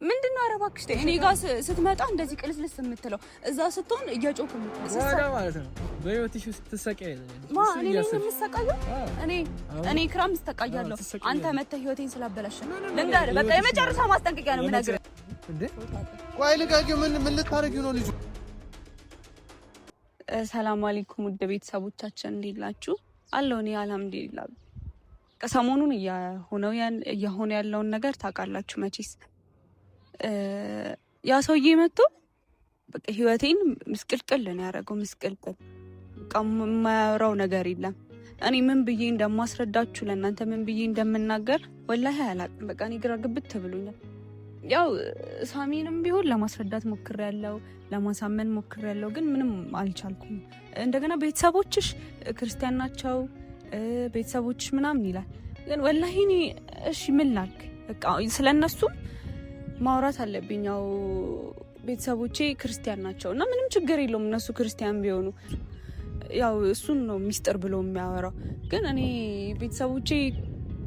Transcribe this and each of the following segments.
ምንድነው? ኧረ እባክሽ እኔ ጋር ስትመጣ እንደዚህ ቅልስልስ የምትለው እዛ ስትሆን እየጮክ የምትሰቃው ማለት ነው። በህይወትሽ ውስጥ ትሰቃይ እኔ የምሰቃየው እኔ ክራም ተሰቃያለሁ። አንተ መተህ ህይወቴን ስላበላሽ ልንገርህ፣ በቃ የመጨረሻ ማስጠንቀቂያ ነው የምነግርህ። እንዴ ቆይ ልቀቂው። ምን ልታረጊው ነው ልጁ? ሰላም አለይኩም ውድ ቤተሰቦቻችን እንዴት ናችሁ? አለሁ እኔ አልሐምዱሊላህ። ከሰሞኑን እየሆነ ያለውን ነገር ታውቃላችሁ መቼስ። ያ ሰውዬ መጥቶ በቃ ህይወቴን ምስቅልቅል ነው ያደረገው። ምስቅልቅል በቃ የማያወራው ነገር የለም። እኔ ምን ብዬ እንደማስረዳችሁ ለእናንተ ምን ብዬ እንደምናገር ወላሂ አላውቅም። በቃ እኔ ግራ ግብት ብሎኛል። ያው ሳሚንም ቢሆን ለማስረዳት ሞክሬያለሁ፣ ለማሳመን ሞክሬያለሁ፣ ግን ምንም አልቻልኩም። እንደገና ቤተሰቦችሽ ክርስቲያን ናቸው ቤተሰቦችሽ ምናምን ይላል። ግን ወላሂ እኔ እሺ ምን ላድርግ? በቃ ስለነሱም ማውራት አለብኝ። ያው ቤተሰቦቼ ክርስቲያን ናቸው እና ምንም ችግር የለውም እነሱ ክርስቲያን ቢሆኑ፣ ያው እሱን ነው ሚስጥር ብሎ የሚያወራው። ግን እኔ ቤተሰቦቼ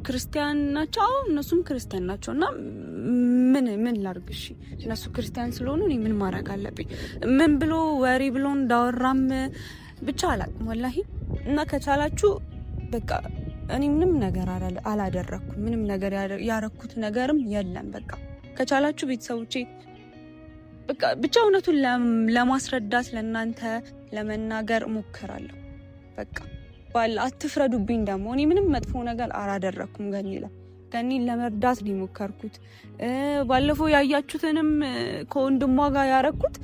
ክርስቲያን ናቸው፣ እነሱም ክርስቲያን ናቸው እና ምን ላድርግ? እሺ እነሱ ክርስቲያን ስለሆኑ እኔ ምን ማድረግ አለብኝ? ምን ብሎ ወሬ ብሎ እንዳወራም ብቻ አላውቅም ወላሂ። እና ከቻላችሁ በቃ እኔ ምንም ነገር አላደረኩም። ምንም ነገር ያረኩት ነገርም የለም። በቃ ከቻላችሁ ቤተሰቦቼ በቃ ብቻ እውነቱን ለማስረዳት ለእናንተ ለመናገር ሞክራለሁ። በቃ አትፍረዱብኝ። ደግሞ እኔ ምንም መጥፎ ነገር አላደረኩም። ገኒን ለመርዳት ነው የሞከርኩት። ባለፈው ያያችሁትንም ከወንድሟ ጋር ያረኩት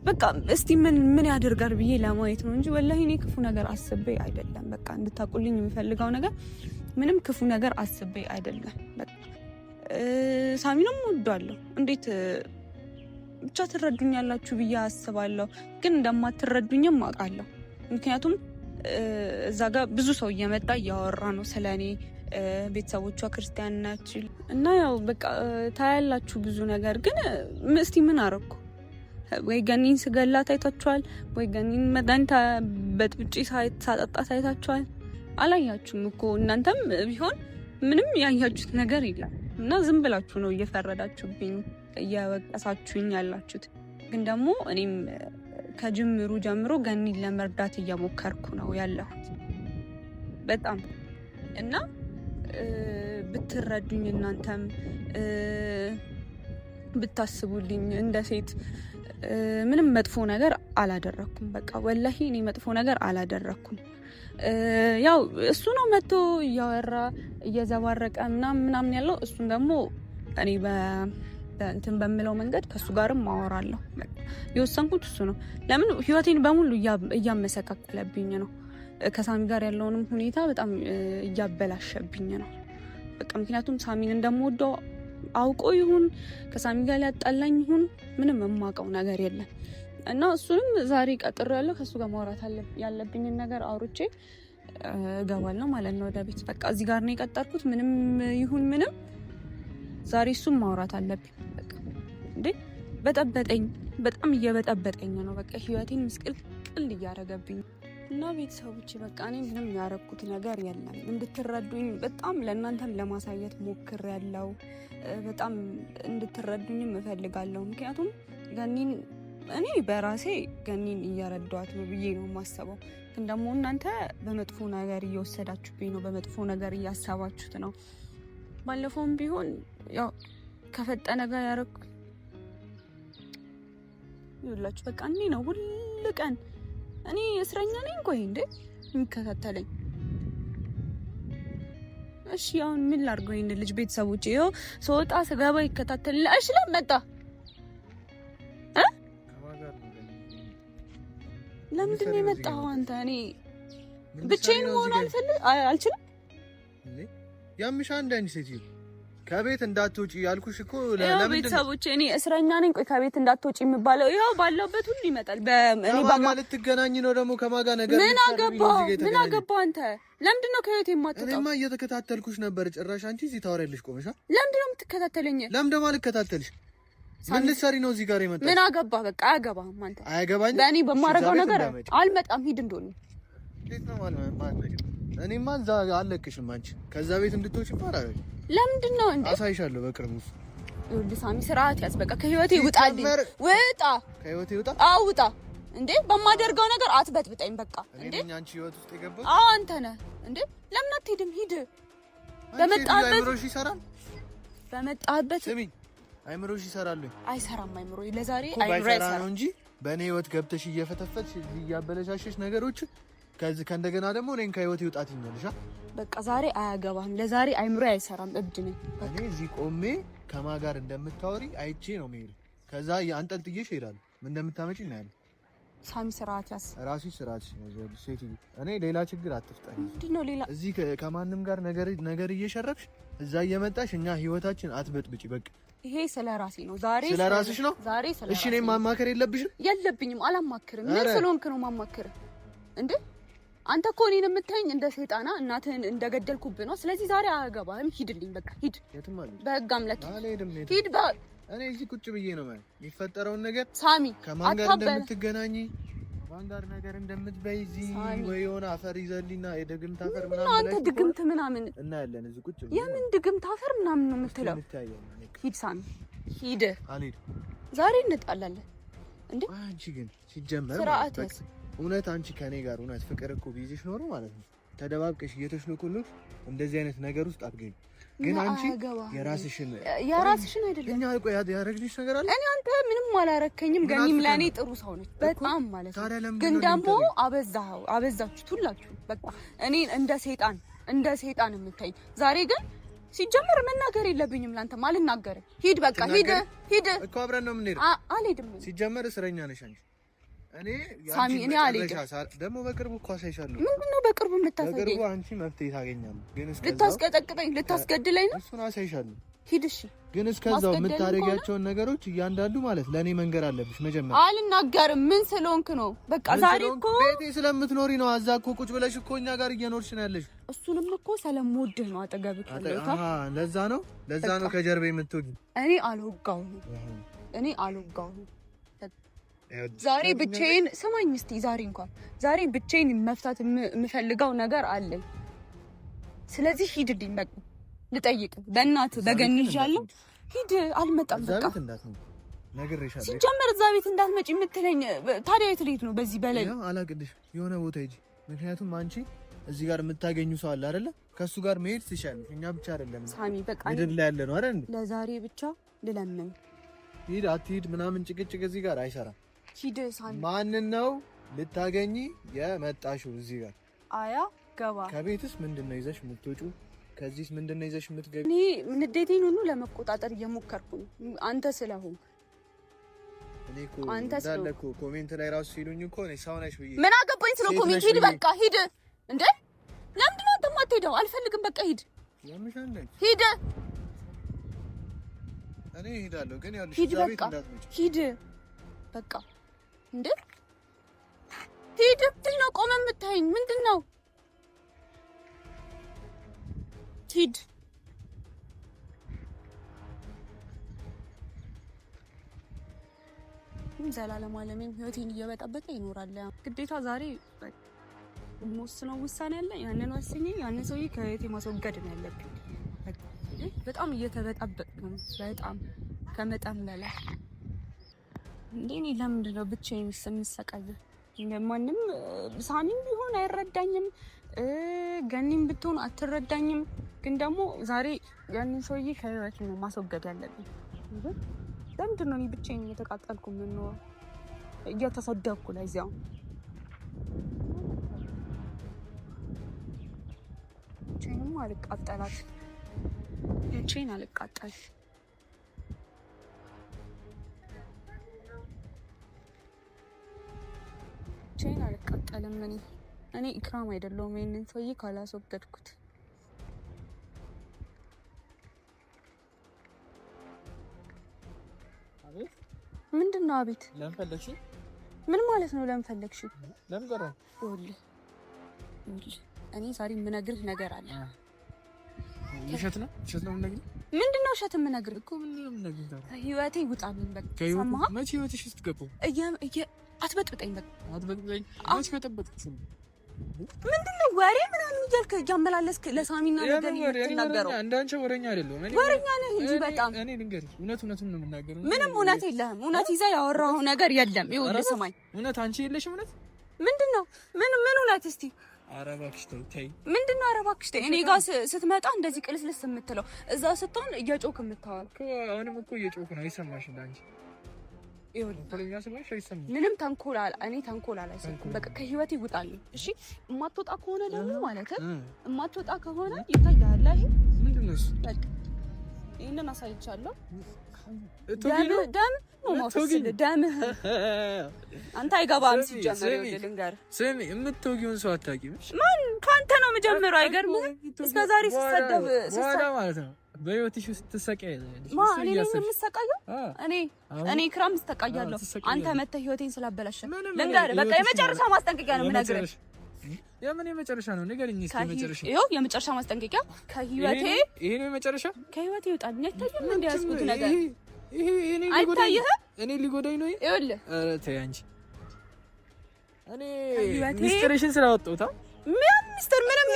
በቃ እስቲ ምን ያደርጋል ብዬ ለማየት ነው እንጂ ወላሂ እኔ ክፉ ነገር አስቤ አይደለም። በቃ እንድታቁልኝ የሚፈልገው ነገር ምንም ክፉ ነገር አስቤ አይደለም። በቃ ሳሚንም ወዷለሁ። እንዴት ብቻ ትረዱኛላችሁ ብዬ አስባለሁ፣ ግን እንደማትረዱኝም አውቃለሁ። ምክንያቱም እዛ ጋር ብዙ ሰው እየመጣ እያወራ ነው ስለኔ። ቤተሰቦቿ ክርስቲያን ናቸው እና ያው በቃ ታያላችሁ ብዙ ነገር። ግን እስቲ ምን አረኩ? ወይ ገኒን ስገላት አይታችኋል? ወይ ገኒን መድኃኒት በጥብጬ ሳጠጣት አይታችኋል? አላያችሁም እኮ እናንተም ቢሆን ምንም ያያችሁት ነገር የለም። እና ዝም ብላችሁ ነው እየፈረዳችሁብኝ እየወቀሳችሁኝ ያላችሁት። ግን ደግሞ እኔም ከጅምሩ ጀምሮ ገኒን ለመርዳት እየሞከርኩ ነው ያለሁት በጣም። እና ብትረዱኝ እናንተም ብታስቡልኝ እንደ ሴት ምንም መጥፎ ነገር አላደረኩም። በቃ ወላሂ እኔ መጥፎ ነገር አላደረኩም። ያው እሱ ነው መጥቶ እያወራ እየዘባረቀ ምናምን ያለው። እሱን ደግሞ እኔ እንትን በምለው መንገድ ከሱ ጋርም አወራለሁ። የወሰንኩት እሱ ነው። ለምን ህይወቴን በሙሉ እያመሰቃቀለብኝ ነው። ከሳሚ ጋር ያለውንም ሁኔታ በጣም እያበላሸብኝ ነው። በቃ ምክንያቱም ሳሚን እንደምወደው አውቆ ይሁን ከሳሚ ጋር ሊያጣላኝ ይሁን ምንም የማውቀው ነገር የለም። እና እሱንም ዛሬ ቀጥሬያለሁ። ከሱ ጋር ማውራት ያለብኝን ነገር አውርቼ እገባለሁ ማለት ነው ወደ ቤት። በቃ እዚህ ጋር ነው የቀጠርኩት። ምንም ይሁን ምንም ዛሬ እሱም ማውራት አለብኝ። በቃ እንዴ በጠበጠኝ፣ በጣም እየበጠበጠኝ ነው። በቃ ህይወቴን ምስቅልቅል እያደረገብኝ እና ቤተሰቦቼ በቃ እኔ ምንም ያረኩት ነገር የለም። እንድትረዱኝ በጣም ለእናንተም ለማሳየት ሞክሬያለሁ። በጣም እንድትረዱኝም እፈልጋለሁ። ምክንያቱም ገኒን እኔ በራሴ ገኒን እየረዳኋት ነው ብዬ ነው የማስበው። ግን ደግሞ እናንተ በመጥፎ ነገር እየወሰዳችሁብኝ ነው፣ በመጥፎ ነገር እያሰባችሁት ነው። ባለፈውም ቢሆን ያው ከፈጠነ ጋር ያረኩ ይላችሁ በቃ እኔ ነው ሁሉ ቀን እኔ እስረኛ ነኝ። ቆይ እንዴ የሚከታተለኝ? እሺ አሁን ምን ላድርገው? ይሄን ልጅ ቤተሰቦቼ ይኸው ስወጣ ስገባ ይከታተልኝ። እሺ ለመጣ ለምንድን ነው የመጣው አንተ? እኔ ብቻዬን መሆን አልችልም። ያምሻ አንዳንድ ሴትዮ ከቤት እንዳትወጪ ያልኩሽ እኮ ለምን? ቤተሰቦቼ እኔ እስረኛ ነኝ። ቆይ ከቤት እንዳትወጪ የሚባለው ይኸው ባለበት ሁሉ ይመጣል። እኔ ማለት ትገናኝ ነው ደግሞ ከማጋ ነገር ምን አገባ አንተ? ለምንድን ነው ከቤት የማትወጣው? እኔማ እየተከታተልኩሽ ነበር። ጭራሽ አንቺ እዚህ ታወሪያለሽ ቆመሻ። ለምንድን ነው የምትከታተለኝ? ለምን ደግሞ አልከታተልሽ? ምን ልትሰሪ ነው እዚህ ጋር የመጣሽ? ምን አገባ? በቃ አያገባህም አንተ። አያገባኝ። በእኔ በማረገው ነገር አልመጣም። ሂድ እንደሆነ እንዴት ነው ማለት? እኔማ እዛ አለቅሽም። አንቺ ከዛ ቤት እንድትወጪ ይባላል። ለምንድን ነው እንዴ? አሳይሻለሁ በቅርቡ። ይኸውልህ ሳሚ ስርዓት ያዝ። በቃ ከህይወቴ ውጣልኝ። ውጣ ከህይወቴ ውጣ። አዎ ውጣ። እንዴ በማደርገው ነገር አትበጥብጠኝ። በቃ እንዴ እኔ አንቺ ህይወት ውስጥ የገባው አዎ አንተ ነህ እንዴ። ለምን አትሄድም? ሂድ። በመጣበት አይምሮሽ ይሰራል። በመጣበት ስሚኝ፣ አይምሮሽ ይሰራል። አይሰራም። አይምሮ ለዛሬ አይምሮ ይሰራል እንጂ በእኔ ህይወት ገብተሽ እየፈተፈትሽ እያበለሻሸሽ ነገሮች ከእንደገና ደግሞ እኔን ከህይወት ይውጣት ይኛልሻ። በቃ ዛሬ አያገባም። ለዛሬ አይምሮ አይሰራም። እብድ ነኝ። እኔ እዚህ ቆሜ ከማን ጋር እንደምታወሪ አይቼ ነው የምሄድ። ከዛ አንጠልጥዬሽ እሄዳለሁ። ምን እንደምታመጪ እናያለን። ሳሚ ስርዓት ያዝ። ራስሽ ስርዓትሽ ነው ሴትዮ። እኔ ሌላ ችግር አትፍጠሪ። ምንድን ነው ሌላ? እዚህ ከማንም ጋር ነገር እየሸረብሽ እዛ እየመጣሽ እኛ ህይወታችን አትበጥብጪ። በቃ ይሄ ስለራሴ ነው። ዛሬ ስለራስሽ ነው። ዛሬ ስለራሴ። እሺ እኔን ማማከር የለብሽም። የለብኝም። አላማክርም። ምን ስለሆንክ ነው ማማክር እንዴ? አንተ እኮ እኔን የምታየኝ እንደ ሰይጣና እናትህን እንደገደልኩብህ ነው። ስለዚህ ዛሬ አያገባህም። ሂድልኝ በቃ ሂድ። የትም አለ በህግ አምላክ ሂድ። እኔ እዚህ ቁጭ ብዬ ነው ማለት የሚፈጠረውን ነገር ሳሚ ከማን ጋር እንደምትገናኝ ከማን ጋር ነገር እንደምትበይ እዚህ ወይ የሆነ አፈር ይዘልኝና የድግምት አፈር ምናምን አንተ ድግምት ምናምን እናያለን። እዚህ ቁጭ ብዬ የምን ድግምት አፈር ምናምን ነው የምትለው? ሂድ ሳሚ ሂድ። አልሄድም። ዛሬ እንጣላለን እንዴ? አንቺ ግን ሲጀመር እውነት አንቺ ከኔ ጋር እውነት ፍቅር እኮ ቢይዝሽ ኖሮ ማለት ነው ተደባብቀሽ እየተሽሎኩልሽ እንደዚህ አይነት ነገር ውስጥ አትገኝ። ግን አንቺ የራስሽን አይደለም እኛ እኮ ያደረግልሽ ነገር አለ። እኔ አንተ ምንም አላረከኝም። ገኒም ለኔ ጥሩ ሰው ነች በጣም ማለት ነው። ግን ደግሞ አበዛችሁት ሁላችሁ። በቃ እኔ እንደ ሰይጣን የምታይ ዛሬ ግን ሲጀመር መናገር የለብኝም ላንተ አልናገርም። ሂድ በቃ ሂድ እኮ አብረን ነው የምንሄደው። አልሄድም። ሲጀመር እስረኛ ነሽ አንቺ። ሳሚ እኔ አልሄድም። ደግሞ በቅርቡ እኮ አሳይሻለሁ። ምንድነው በቅርቡ የምታሳየኝ? በቅርቡ አንቺ መፍትሄ ታገኛለህ። ግን እስከዛው ልታስቀጠቅጠኝ ልታስገድለኝ ነው። እሱን አሳይሻለሁ። ሂድ እሺ። ግን እስከዛው የምታደርጊያቸውን ነገሮች እያንዳንዱ ማለት ለኔ መንገር አለብሽ። መጀመሪያ አልናገርም። ምን ስለሆንክ ነው? በቃ ዛሬ እኮ ቤቴ ስለምትኖሪ ነው። አዛ እኮ ቁጭ ብለሽ እኮ እኛ ጋር እየኖርሽ ነው ያለሽ። እሱንም እኮ ስለምወድህ ነው አጠገብህ ያለሁት። ለዛ ነው ከጀርባ የምትወጊ። እኔ አልወጋሁም። ዛሬ ብቻዬን ስማኝ እስቲ። ዛሬ ብቻዬን መፍታት የምፈልገው ነገር አለኝ። ስለዚህ ሂድልኝ በቃ ልጠይቅ። በእናትህ በገኝ ይዣለሁ። ሂድ። አልመጣም በቃ ነግሬሻለሁ። ሲጀመር እዛ ቤት እንዳትመጪ የምትለኝ ታዲያ የት ልሄድ ነው? በዚህ በላይ አላቅልሽ የሆነ ቦታ ሂጂ። ምክንያቱም አንቺ እዚህ ጋር የምታገኙ ሰው አለ አይደለ? ከሱ ጋር መሄድ ትችያለሽ። እኛ ብቻ አይደለም ሳሚ በቃ ምድር ላይ ያለ ነው አይደል? ለዛሬ ብቻ ልለምን። ሂድ አትሂድ ምናምን ጭቅጭቅ እዚህ ጋር አይሰራም። ሂድ ሳሚ። ማንን ነው ልታገኚ የመጣሽው እዚህ ጋር? አያ ገባ። ከቤትስ ምንድነው ይዘሽ የምትወጪው? ከዚህስ ምንድነው ይዘሽ የምትገቢ? እኔ ንዴቴን ሁሉ ለመቆጣጠር እየሞከርኩ ነው። አንተ ስለሆንክ እኔ እኮ እንዳለ እኮ ኮሜንት ላይ ራሱ ሲሉኝ እኮ እኔ ሰው ነሽ ብዬ ምን አገባኝ ስለ ኮሜንት። ሂድ በቃ ሂድ። እንዴ ለምንድን ነው አንተ የማትሄደው? አልፈልግም በቃ ሂድ። ሂድ። እኔ እሄዳለሁ ግን ያልሽ ሂድ በቃ ሂድ በቃ። እንዴ ሂድ። ምንድን ነው ቆመህ የምታየኝ? ምንድን ነው? ሂድ። ዘላለም ዓለሜን ህይወቴን እየበጠበጠ ይኖራል። ግዴታ ዛሬ የምወስነው ውሳኔ አለ። ያንን ወስኜ ያንን ሰውዬ ከህይወቴ ማስወገድ ነው ያለብኝ። በጣም እየተበጠበጥኩ ነው፣ በጣም ከመጠን በላይ። እንዴ እኔ ለምንድን ነው ብቻዬን የምሰቃየው? ማንም ሳሚም ቢሆን አይረዳኝም፣ ገኒም ብትሆን አትረዳኝም። ግን ደግሞ ዛሬ ያንን ሰውዬ ከህይወቴ ነው ማስወገድ ያለብኝ። ለምንድን ነው እኔ ብቻዬን እየተቃጠልኩ የምኖረው? እየተሰደብኩ ለዚያው ብቻዬንም አልቃጠላት። ብቻዬን አልቃጠል። ብቻዬን አልቃጠልም። እኔ ኢክራም አይደለሁም ይሄንን ሰውዬ ካላስወገድኩት። ምንድን ነው? አቤት። ለምን ፈለግሽ? ምን ማለት ነው? ለምን ፈለግሽ? ለምን ቀረ? እኔ ዛሬ የምነግርህ ነገር አለ። ውሸት ነው? የምነግርህ ምንድን ነው? ውሸት የምነግርህ እኮ ምን ነው የምነግርህ? ህይወቴ ውጣልኝ በቃ። ሰማህ? መቼ ህይወትሽ ስትገባው? አትበጥብጠኝ በቃ። አትበጥብጠኝ። መቼ በጠበጥኩሽ? ምንድነው ወሬ ምናምን እያልክ እያመላለስክ ለሳሚና ነገር የምትናገረው? እንዳንቺ ወሬኛ አይደለም። ወሬኛ ነህ እንጂ በጣም እኔ ልንገርሽ፣ እውነቱን ነው የምናገረው። ምንም እውነት የለህም። እውነት ይዘህ ያወራኸው ነገር የለም። ይኸውልህ ስማኝ፣ እውነት አንቺ የለሽም። እውነት ምንድነው? ምን እውነት? እስቲ ኧረ እባክሽ ተይ። ምንድነው? ኧረ እባክሽ ተይ። እኔ ጋር ስትመጣ እንደዚህ ቅልስልስ የምትለው እዛ ስትሆን እየጮክ የምታወራው እኮ። አሁንም እኮ እየጮክ ነው። አይሰማሽ እንዳንቺ ምንም ተንኮል አላሰብኩም። በቃ ከህይወቴ ይውጣልኝ። እሺ የማትወጣ ከሆነ ደግሞ ማለት የማትወጣ ከሆነ ይታያል። ይሄ ምንድን ነው? በቃ ይሄንን አሳይቻለሁ። ደም ደምህ አንተ አይገባም። ሲጀመር ልንገርህ፣ ስሚ የምትወጊውን ሰው አታውቂም። ማን ከአንተ ነው የምጀምረው? አይገርምም? እስከ ዛሬ ስትሰደብ ማለት ነው በህይወትሽ ውስጥ ትሰቃያለሽ። እኔ ነኝ የምሰቃየው? እኔ ክራም እሰቃያለሁ። አንተ መተህ ህይወቴን ስላበላሸ ልንገርህ፣ በቃ የመጨረሻ ማስጠንቀቂያ ነው የምነግርህ። የምን የመጨረሻ ነው? ንገረኝ እስኪ የመጨረሻ። ይኸው የመጨረሻ ማስጠንቀቂያ ከህይወቴ። ይሄ ነው የመጨረሻ? ከህይወቴ ይውጣልኝ። አይታየህም? እንደያዝኩት ነገር ይሄ አይታየህም? እኔ ሊጎዳኝ ነው። ይኸውልህ፣ ኧረ ተይ አንቺ። እኔ ሚስጥርሽን ስላወጣሁት ምንም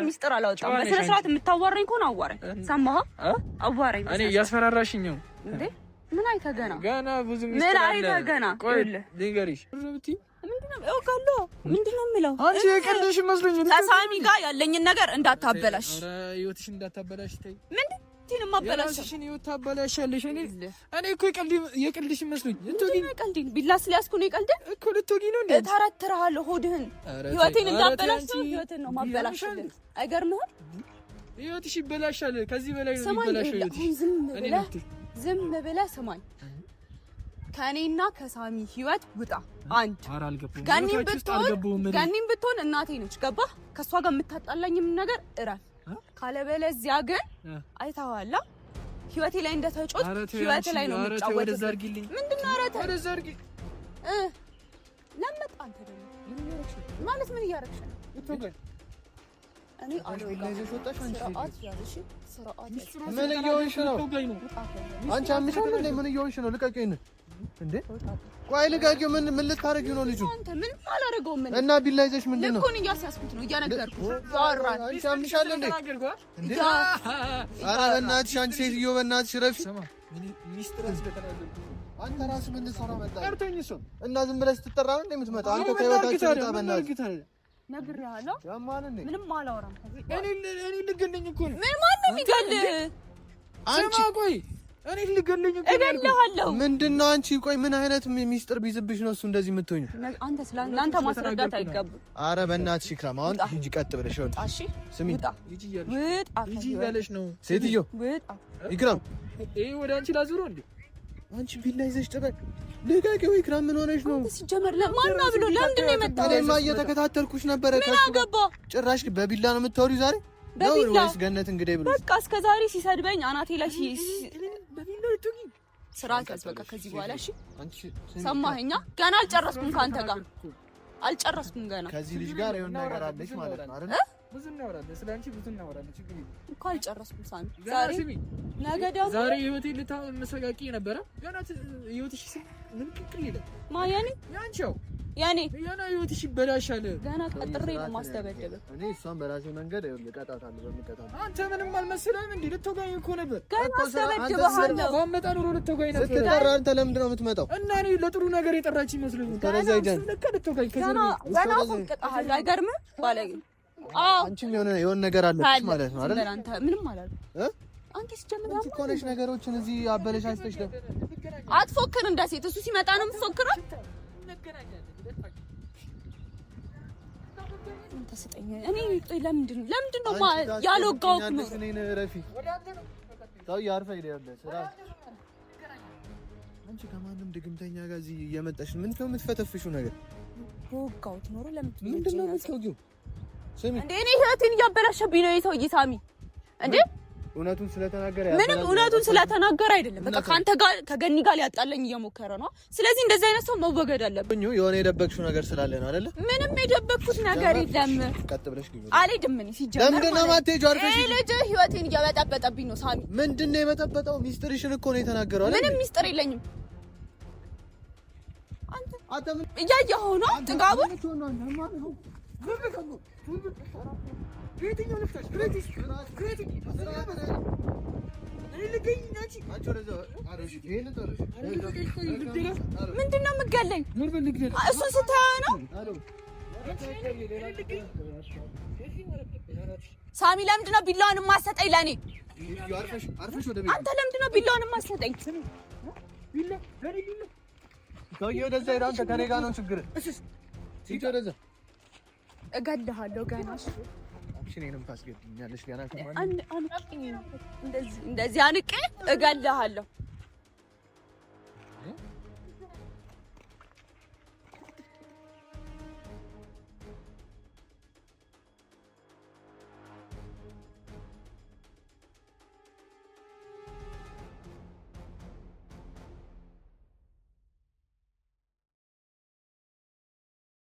ሚስጥር አላወጣም። በስነ ስርዓት የምታዋራኝ ከሆነ አዋራኝ። ሰማህ? አዋራኝ። እኔ እያስፈራራሽኝ ነው እንዴ? ምን አይተህ ገና ብዙ ሚስጥር አለ። ምን አይተህ ገና? ቆይ ልንገርሽ። ምንድነው የምለው? አንቺ የቀልድሽ መስሎኝ ከሳሚ ጋር ያለኝን ነገር እንዳታበላሽ። ኧረ ህይወትሽን እንዳታበላሽ ተይ። ምንድነው ማበላሽ? እሺ ነው ታበላሻለሽ። እኔ እኮ የቀልድሽ መስሎኝ። ቀልድን ቢላስ ሊያስኩ ነው። የቀልድን እኮ ልትወጊ ነው እንዴ? ተረትረሃለሁ ሆድህን። ህይወቴን እንዳበላሽ ነው። ህይወትን ነው ማበላሽልህ። አይገርምህም? ህይወትሽ ይበላሻል። ከዚህ በላይ ነው የሚበላሽው ህይወትሽ። ዝም ብለህ ስማኝ። ከእኔና ከሳሚ ህይወት ውጣ። አንድ ገኒም ብትሆን እናቴ ነች። ገባህ? ከእሷ ጋር የምታጣላኝም ነገር እረፍ። ካለበለዚያ ግን አይተኸዋል ህይወቴ ላይ እንደተጮት ህይወቴ ላይ ነው የምጫወተው። ምንድነው? ኧረ ተው ወደዛ አድርጊ። ለምን አንተ ደግሞ ማለት ምን እያደረግሽ ነው? እኔ ምን እየሆንሽ ነው? አንቺ አምሽም እንደ ምን እየሆንሽ ነው? ልቀቂኝ እንዴ! ቆይ ልቀቂው። ምን ልታረጊው ነው? ልጁ አንተ ምን አላረገውም? ምን እና ቢላ ይዘሽ ምንድን ነው? ልኩን እያስያዝኩት ነው። እያነገርኩት ያወራል። አንቺ አምሻል እንዴ? እንዴ! ኧረ በእናትሽ አንቺ ሴትዮ በእናትሽ ረፊ። ሚስጥር ስለተናገርኩ አንተ ራስህ ምን ልትሰራ መጣህ? ቀርቶኝ እሱ እና ዝም ብለህ ስትጠራ ነው እንደምትመጣው? አንተ ከህይወታችን ወጣ በእናትህ። ነግሬሃለሁ። ምንም አላወራም። እኔ ልገለኝ እኮ ነው። ምን ማን ነው የሚገልህ? አንቺ ቆይ እኔ ልገለኝ እኮ ነው። እገልሃለሁ። ምንድነው አንቺ? ቆይ ምን አይነት ሚስጥር ቢዝብሽ ነው እሱ እንደዚህ የምትሆኚው? አንተ ስላንተ ማስረዳት አይገባም። ኧረ በእናትሽ ኢክራም አሁን ሂጂ ቀጥ ብለሽ ወጣ። እሺ ስሚ፣ ሂጂ እያለሽ ነው ሴትዮ። ኢክራም ይሄ ወደ አንቺ ላዙረው እንዴ? አንቺ ቢላ ይዘሽ ጥበቅ። ልቀቂው ኢክራም፣ ምን ሆነሽ ነው? ሲጀመር ለማን ነው ብሎ ለምንድን ነው የመጣው? እኔማ እየተከታተልኩሽ ነበረ። ምን አገባ? ጭራሽ በቢላ ነው የምታወሪው ዛሬ? በቢላ ወይስ ገነት እንግዲህ ብሎ በቃ እስከ ዛሬ ሲሰድበኝ አናቴ ላይ በቢላ ልትወጊ ስርዓት ያዝ። በቃ ከዚህ በኋላ እሺ፣ ሰማኸኛ? ገና አልጨረስኩም፣ ከአንተ ጋር አልጨረስኩም ገና። ከዚህ ልጅ ጋር የሆነ ነገር አለሽ ማለት ነው አይደል? ብዙ እናወራለን ስለአንቺ፣ ብዙ እናወራለን። ችግር የለም እኮ አልጨረስኩም። ሳሚ ዛሬ ነገ ደግሞ ዛሬ ህይወቴ ልታመሰቃቂ ነበረ። ገና ህይወትሽ ምን ቅቅል ይላል ማያኔ ያንቺው ያኔ ህይወትሽ ይበላሻል። ገና ቀጥሬ ነው ማስተበደበ። እኔ እሷን በራሴ መንገድ ልቀጣታለሁ። በሚቀጣት አንተ ምንም አልመሰለህም እንዴ? ልትወጋኝ እኮ ነበር። ገና አስተበድበሃለሁ። ባመጣ ኑሮ ልትወጋኝ ነበር። ስትጠራ አንተ ለምንድን ነው የምትመጣው? እና እኔ ለጥሩ ነገር የጠራች ይመስለኝ። ተረዛይደን ልትወጋኝ ገና እቀጣሃለሁ። አይገርምም ባለጌ? አንቺም የሆነ ነገር አለች ማለት ነው አይደል? አንተ ምንም አላልኩም። አንተ ሲጀምር አንቺ እኮ ነሽ ነገሮችን እዚህ አበለሻሽተሽ ደግሞ አትፎክር። እንደ ሴት እሱ ሲመጣ ነው የምትፎክረው። አንተ ስጠኝ። እኔ ለምንድን ነው ያልወጋሁት ነው? እኔን ረፊ ታው ያርፋ ይደያለ ስራ። አንቺ ከማንም ድግምተኛ ጋር እዚህ እየመጣሽ ምንድን ነው የምትፈተፍሽው ነገር? ወጋሁት ኖሮ ምንድን ነው የምትወጊው? ስሚ እንዴ እኔ ህይወቴን እያበላሸብኝ ነው የሰውዬ ሳሚ። እንዴ እውነቱን ስለተናገረ ምንም እውነቱን ስለተናገረ አይደለም። በቃ ካንተ ጋር ከገኒ ጋር ሊያጣለኝ እየሞከረ ነው። ስለዚህ እንደዚህ አይነት ሰው መወገድ አለበት። የሆነ የደበቅሽው ነገር ስላለ ነው አይደለ? ምንም የደበቅኩት ነገር የለም። ቀጥ ብለሽ ግቢ። አልሄድም። እኔ ሲጀመር ለምንድን ነው የማትሄጂው? አርፈሽ ልጅ ህይወቴን እያበጠበጠብኝ ነው ሳሚ። ምንድን ነው የበጠበጠው? ሚስጥርሽን እኮ ነው የተናገረው አይደል? ምንም ሚስጥር የለኝም። አንተ ምን እያየኸው ነው? ጥጋቡን ምንድን ነው የምትገለኝ? እሱን ስታየው ነው ሳሚ። ለምንድን ነው ቢላውን የማትሰጠኝ ለእኔ? አንተ ለምንድን ነው ቢላውን የማትሰጠኝ? እገድልሃለሁ ገና እንደዚህ አንቄ እገድልሃለሁ።